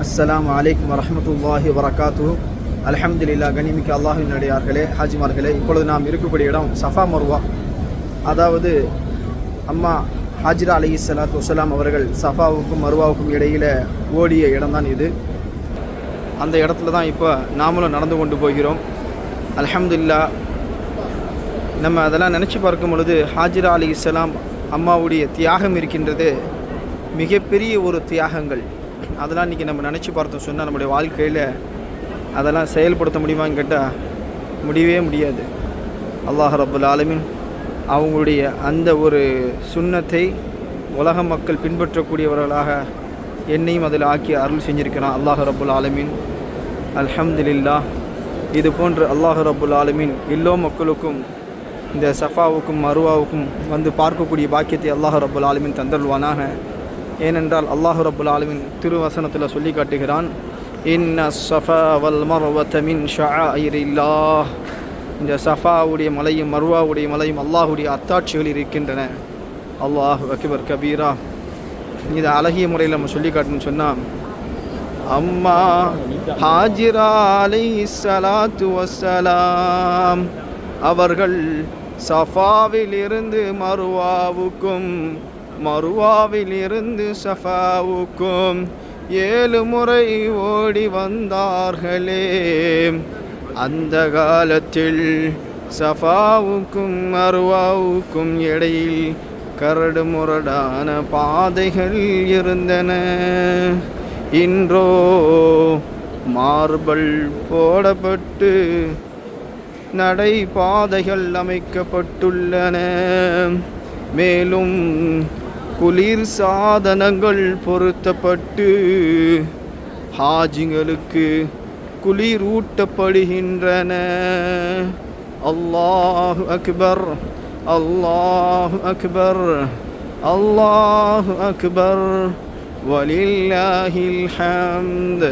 அஸ்ஸலாமு அலைக்கும் வரஹ்மத்துல்லாஹி வபரகாத்துஹு. அல்ஹம்துலில்லாஹ். கனிமிக்க அல்லாஹ்வின் அடியார்களே, ஹாஜிமார்களே, இப்பொழுது நாம் இருக்கக்கூடிய இடம் சஃபா மர்வா. அதாவது அம்மா ஹாஜிரா அலைஹிஸ்ஸலாத்து வஸ்ஸலாம் அவர்கள் சஃபாவுக்கும் மர்வாவுக்கும் இடையில் ஓடிய இடம்தான் இது. அந்த இடத்துல தான் இப்போ நாமளும் நடந்து கொண்டு போகிறோம். அல்ஹம்துலில்லாஹ். நம்ம அதெல்லாம் நினச்சி பார்க்கும் பொழுது ஹாஜிரா அலைஹிஸ்ஸலாம் அம்மாவுடைய தியாகம் இருக்கின்றது, மிகப்பெரிய ஒரு தியாகங்கள். அதெல்லாம் இன்றைக்கி நம்ம நினச்சி பார்த்தோம் சொன்னால் நம்முடைய வாழ்க்கையில் அதெல்லாம் செயல்படுத்த முடியுமான்னு கேட்டால் முடியவே முடியாது. அல்லாஹ் ரப்புல் ஆலமீன் அவங்களுடைய அந்த ஒரு சுன்னத்தை உலக மக்கள் பின்பற்றக்கூடியவர்களாக என்னையும் அதில் ஆக்கி அருள் செஞ்சிருக்கிறான் அல்லாஹ் ரப்புல் ஆலமீன். அல்ஹம்துலில்லாஹ். இது போன்று அல்லாஹ் ரப்புல் ஆலமீன் எல்லோ மக்களுக்கும் இந்த சஃபாவுக்கும் மருவாவுக்கும் வந்து பார்க்கக்கூடிய பாக்கியத்தை அல்லாஹ் ரப்புல் ஆலமீன் தந்தருள்வானாக. ஏனென்றால் அல்லாஹ் ரப்புல் ஆலமீன் திருவசனத்தில் சொல்லி காட்டுகிறான், இன்ன ஸஃபா வல் மர்வத மின் ஷஆயிரில்லாஹ். இந்த சஃபாவுடைய மலையும் மர்வாவுடைய மலையும் அல்லாஹுடைய அத்தாட்சிகள் இருக்கின்றன. அல்லாஹு அக்பர் கபீரா. இதை அழகிய முறையில் நம்ம சொல்லி காட்டணும்னு சொன்னால், அம்மா ஹாஜிரா அலைஹிஸ்ஸலாத்து வஸ்ஸலாம் அவர்கள் சஃபாவிலிருந்து மருவாவுக்கும் மருவாவிலிருந்து சஃபாவுக்கும் 7 முறை ஓடி வந்தார்களே. அந்த காலத்தில் சஃபாவுக்கும் மருவாவுக்கும் இடையில் கரடு முரடான பாதைகள் இருந்தன. இன்றோ மார்பல் போடப்பட்டு நடை பாதைகள் அமைக்கப்பட்டுள்ளன. மேலும் குளிர் சாதனங்கள் பொருத்தப்பட்டு ஹாஜிங்களுக்கு குளிர் ஊட்டப்படுகின்றன. அல்லாஹு அக்பர், அல்லாஹு அக்பர், அல்லாஹு அக்பர், வலில்லாஹில் ஹம்த்.